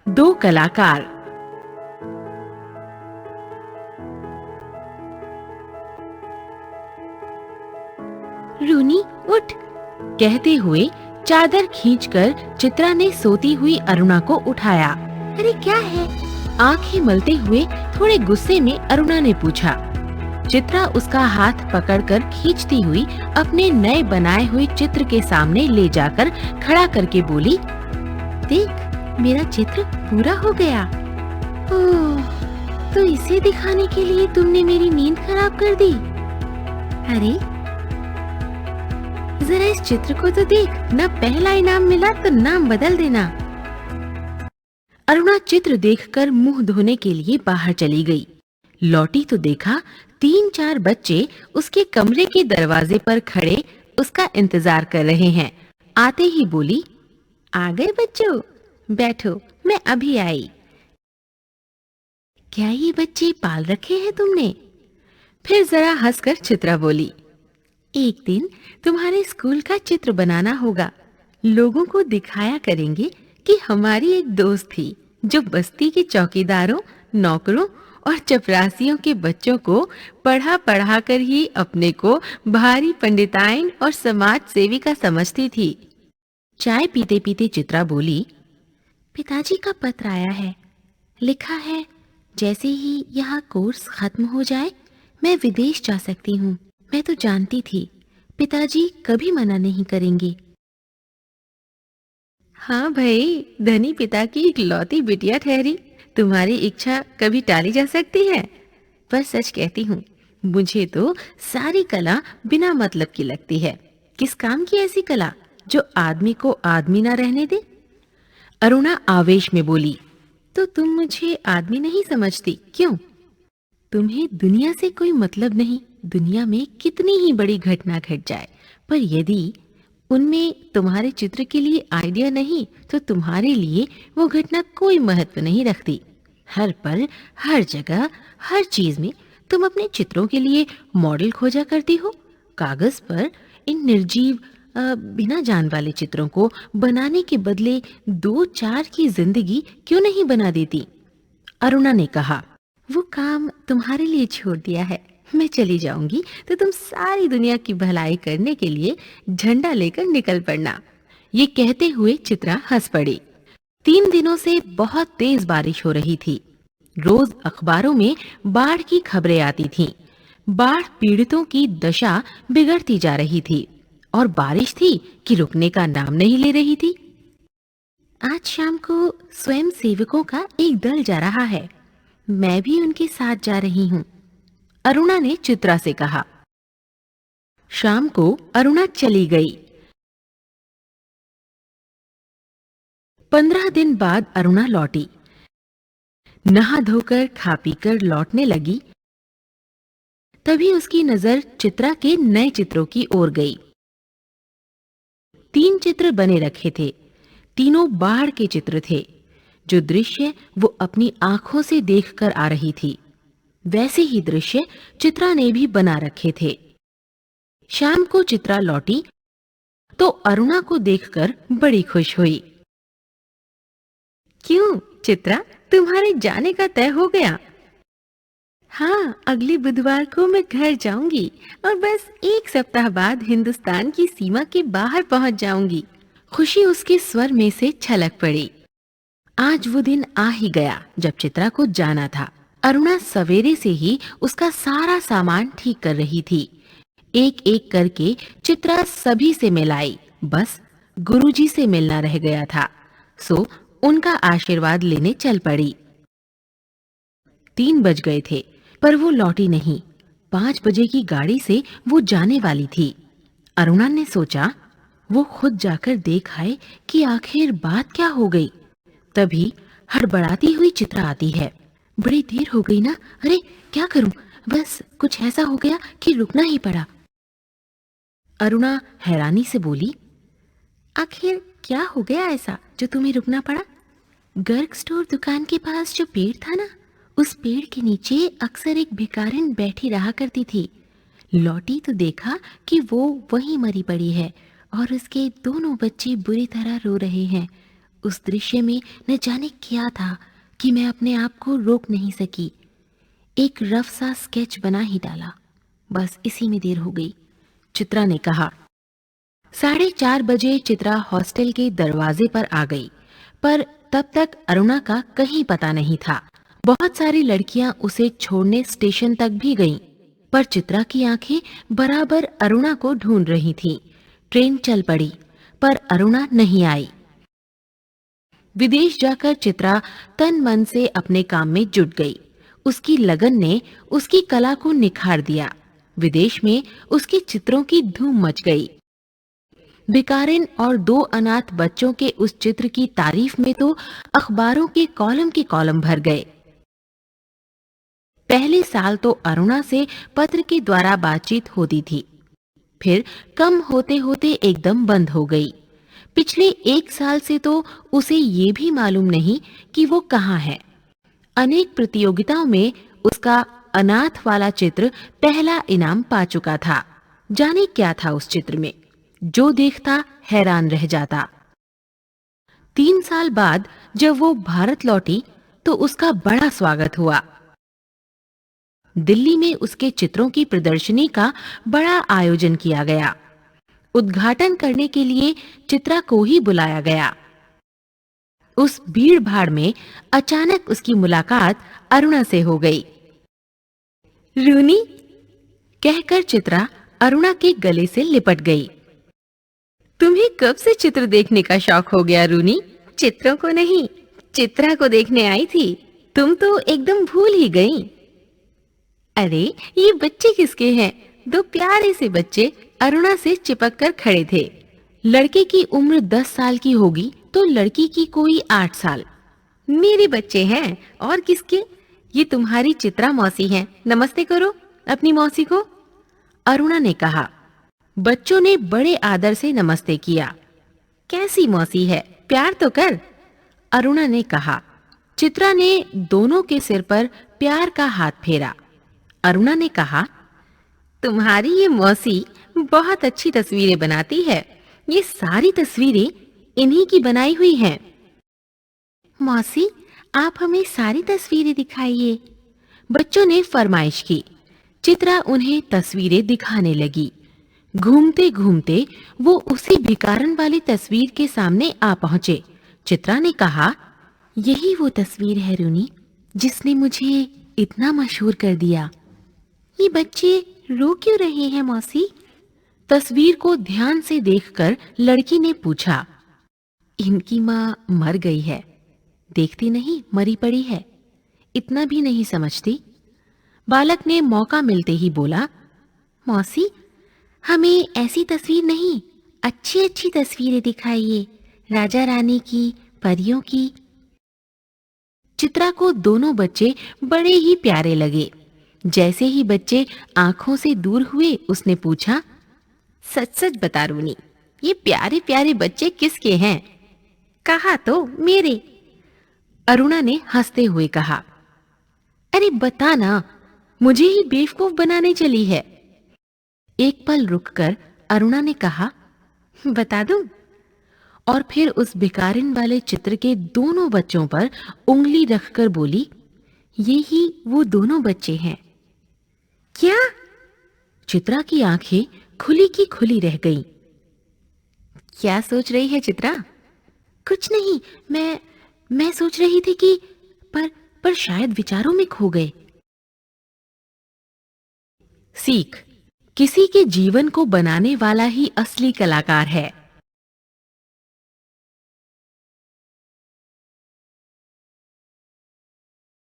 दो कलाकार। रूनी उठ, कहते हुए चादर खींचकर चित्रा ने सोती हुई अरुणा को उठाया। अरे क्या है? आंखें मलते हुए थोड़े गुस्से में अरुणा ने पूछा। चित्रा उसका हाथ पकड़कर खींचती हुई अपने नए बनाए हुए चित्र के सामने ले जाकर खड़ा करके बोली, देख, मेरा चित्र पूरा हो गया। ओह, तो इसे दिखाने के लिए तुमने मेरी नींद खराब कर दी। अरे जरा इस चित्र को तो देख, न पहला इनाम मिला तो नाम बदल देना। अरुणा चित्र देखकर मुंह धोने के लिए बाहर चली गई। लौटी तो देखा 3-4 बच्चे उसके कमरे के दरवाजे पर खड़े उसका इंतजार कर रहे हैं। आते ही बोली, आ गए बच्चों, बैठो, मैं अभी आई। क्या ये बच्चे पाल रखे हैं तुमने? फिर जरा हंसकर चित्रा बोली, एक दिन तुम्हारे स्कूल का चित्र बनाना होगा। लोगों को दिखाया करेंगे कि हमारी एक दोस्त थी जो बस्ती के चौकीदारों, नौकरों और चपरासियों के बच्चों को पढ़ा पढ़ा कर ही अपने को भारी पंडिताइन और समाज सेविका समझती थी। चाय पीते पीते चित्रा बोली, पिताजी का पत्र आया है। लिखा है, जैसे ही यहाँ कोर्स खत्म हो जाए मैं विदेश जा सकती हूँ। मैं तो जानती थी पिताजी कभी मना नहीं करेंगे। हाँ भाई, धनी पिता की इकलौती बिटिया ठहरी, तुम्हारी इच्छा कभी टाली जा सकती है? पर सच कहती हूँ, मुझे तो सारी कला बिना मतलब की लगती है। किस काम की ऐसी कला जो आदमी को आदमी ना रहने दे? अरुणा आवेश में बोली, तो तुम मुझे आदमी नहीं समझती क्यों? तुम्हें दुनिया से कोई मतलब नहीं। दुनिया में कितनी ही बड़ी घटना घट जाए, पर यदि उनमें तुम्हारे चित्र के लिए आइडिया नहीं तो तुम्हारे लिए वो घटना कोई महत्व नहीं रखती। हर पल, हर जगह, हर चीज में तुम अपने चित्रों के लिए मॉडल खोजा करती हो। कागज पर इन निर्जीव बिना जान वाले चित्रों को बनाने के बदले 2-4 की जिंदगी क्यों नहीं बना देती? अरुणा ने कहा, वो काम तुम्हारे लिए छोड़ दिया है। मैं चली जाऊंगी तो तुम सारी दुनिया की भलाई करने के लिए झंडा लेकर निकल पड़ना। ये कहते हुए चित्रा हंस पड़ी। 3 दिनों से बहुत तेज बारिश हो रही थी। रोज अखबारों में बाढ़ की खबरें आती थीं। बाढ़ पीड़ितों की दशा बिगड़ती जा रही थी और बारिश थी कि रुकने का नाम नहीं ले रही थी। आज शाम को स्वयं सेवकों का एक दल जा रहा है। मैं भी उनके साथ जा रही हूँ, अरुणा ने चित्रा से कहा। शाम को अरुणा चली गई। 15 दिन बाद अरुणा लौटी। नहा धोकर खा पीकर लौटने लगी, तभी उसकी नजर चित्रा के नए चित्रों की ओर गई। 3 चित्र बने रखे थे। तीनों बाढ़ के चित्र थे। जो दृश्य वो अपनी आंखों से देखकर आ रही थी, वैसे ही दृश्य चित्रा ने भी बना रखे थे। शाम को चित्रा लौटी तो अरुणा को देखकर बड़ी खुश हुई। क्यों चित्रा, तुम्हारे जाने का तय हो गया? हाँ, अगले बुधवार को मैं घर जाऊंगी और बस 1 सप्ताह बाद हिंदुस्तान की सीमा के बाहर पहुंच जाऊंगी। खुशी उसके स्वर में से छलक पड़ी। आज वो दिन आ ही गया जब चित्रा को जाना था। अरुणा सवेरे से ही उसका सारा सामान ठीक कर रही थी। एक एक करके चित्रा सभी से मिलाई, बस गुरुजी से मिलना रह गया था। सो उनका आशीर्वाद लेने चल पड़ी। 3 बज गए थे पर वो लौटी नहीं। 5 बजे की गाड़ी से वो जाने वाली थी। अरुणा ने सोचा वो खुद जाकर देख आए कि आखिर बात क्या हो गई। तभी हड़बड़ाती हुई चित्रा आती है। बड़ी देर हो गई ना। अरे क्या करूं, बस कुछ ऐसा हो गया कि रुकना ही पड़ा। अरुणा हैरानी से बोली, आखिर क्या हो गया ऐसा जो तुम्हें रुकना पड़ा? गर्ग स्टोर दुकान के पास जो पेड़ था ना, उस पेड़ के नीचे अक्सर एक भिखारिन बैठी रहा करती थी। लौटी तो देखा कि वो वहीं मरी पड़ी है और उसके दोनों बच्चे बुरी तरह रो रहे हैं। उस दृश्य में न जाने क्या था कि मैं अपने आप को रोक नहीं सकी। एक रफ सा स्केच बना ही डाला, बस इसी में देर हो गई, चित्रा ने कहा। 4:30 बजे चित्रा हॉस्टल के दरवाजे पर आ गई, पर तब तक अरुणा का कहीं पता नहीं था। बहुत सारी लड़कियां उसे छोड़ने स्टेशन तक भी गईं, पर चित्रा की आंखें बराबर अरुणा को ढूंढ रही थीं। ट्रेन चल पड़ी, पर अरुणा नहीं आई। विदेश जाकर चित्रा तन मन से अपने काम में जुट गई। उसकी लगन ने उसकी कला को निखार दिया। विदेश में उसके चित्रों की धूम मच गई। भिकारिन और 2 अनाथ बच्चों के उस चित्र की तारीफ में तो अखबारों के कॉलम भर गए। पहले साल तो अरुणा से पत्र के द्वारा बातचीत होती थी, फिर कम होते होते एकदम बंद हो गई। पिछले 1 साल से तो उसे ये भी मालूम नहीं कि वो कहाँ है। अनेक प्रतियोगिताओं में उसका अनाथ वाला चित्र पहला इनाम पा चुका था। जाने क्या था उस चित्र में, जो देखता हैरान रह जाता। 3 साल बाद जब वो भारत लौटी तो उसका बड़ा स्वागत हुआ। दिल्ली में उसके चित्रों की प्रदर्शनी का बड़ा आयोजन किया गया। उद्घाटन करने के लिए चित्रा को ही बुलाया गया। उस भीड़ भाड़ में अचानक उसकी मुलाकात अरुणा से हो गई। रूनी कहकर चित्रा अरुणा के गले से लिपट गई। तुम्हें कब से चित्र देखने का शौक हो गया रूनी? चित्रों को नहीं, चित्रा को देखने आई थी। तुम तो एकदम भूल ही गई। अरे ये बच्चे किसके हैं? 2 प्यारे से बच्चे अरुणा से चिपक कर खड़े थे। लड़के की उम्र 10 साल की होगी तो लड़की की कोई 8 साल। मेरे बच्चे हैं और किसके? ये तुम्हारी चित्रा मौसी हैं। नमस्ते करो अपनी मौसी को, अरुणा ने कहा। बच्चों ने बड़े आदर से नमस्ते किया। कैसी मौसी है, प्यार तो कर, अरुणा ने कहा। चित्रा ने दोनों के सिर पर प्यार का हाथ फेरा। अरुणा ने कहा, तुम्हारी ये मौसी बहुत अच्छी तस्वीरें बनाती है। ये सारी तस्वीरें इन्हीं की बनाई हुई हैं। मौसी, आप हमें सारी तस्वीरें दिखाइए, बच्चों ने फरमाइश की। चित्रा उन्हें तस्वीरें दिखाने लगी। घूमते घूमते वो उसी भिकारन वाली तस्वीर के सामने आ पहुंचे। चित्रा ने कहा, यही वो तस्वीर है रूनी, जिसने मुझे इतना मशहूर कर दिया। ये बच्चे रो क्यों रहे हैं मौसी? तस्वीर को ध्यान से देखकर लड़की ने पूछा। इनकी माँ मर गई है, देखती नहीं मरी पड़ी है, इतना भी नहीं समझती? बालक ने मौका मिलते ही बोला, मौसी हमें ऐसी तस्वीर नहीं, अच्छी अच्छी तस्वीरें दिखाइए, राजा रानी की, परियों की। चित्रा को दोनों बच्चे बड़े ही प्यारे लगे। जैसे ही बच्चे आंखों से दूर हुए उसने पूछा, सच सच बता रूनी, ये प्यारे प्यारे बच्चे किसके हैं? कहा तो मेरे, अरुणा ने हंसते हुए कहा। अरे बता ना, मुझे ही बेवकूफ बनाने चली है। एक पल रुककर अरुणा ने कहा, बता दूं? और फिर उस भिकारिन वाले चित्र के दोनों बच्चों पर उंगली रखकर बोली, ये ही वो दोनों बच्चे हैं। क्या? चित्रा की आंखें खुली की खुली रह गईं। क्या सोच रही है चित्रा? कुछ नहीं, मैं सोच रही थी कि पर शायद विचारों में खो गए। सीख, किसी के जीवन को बनाने वाला ही असली कलाकार है।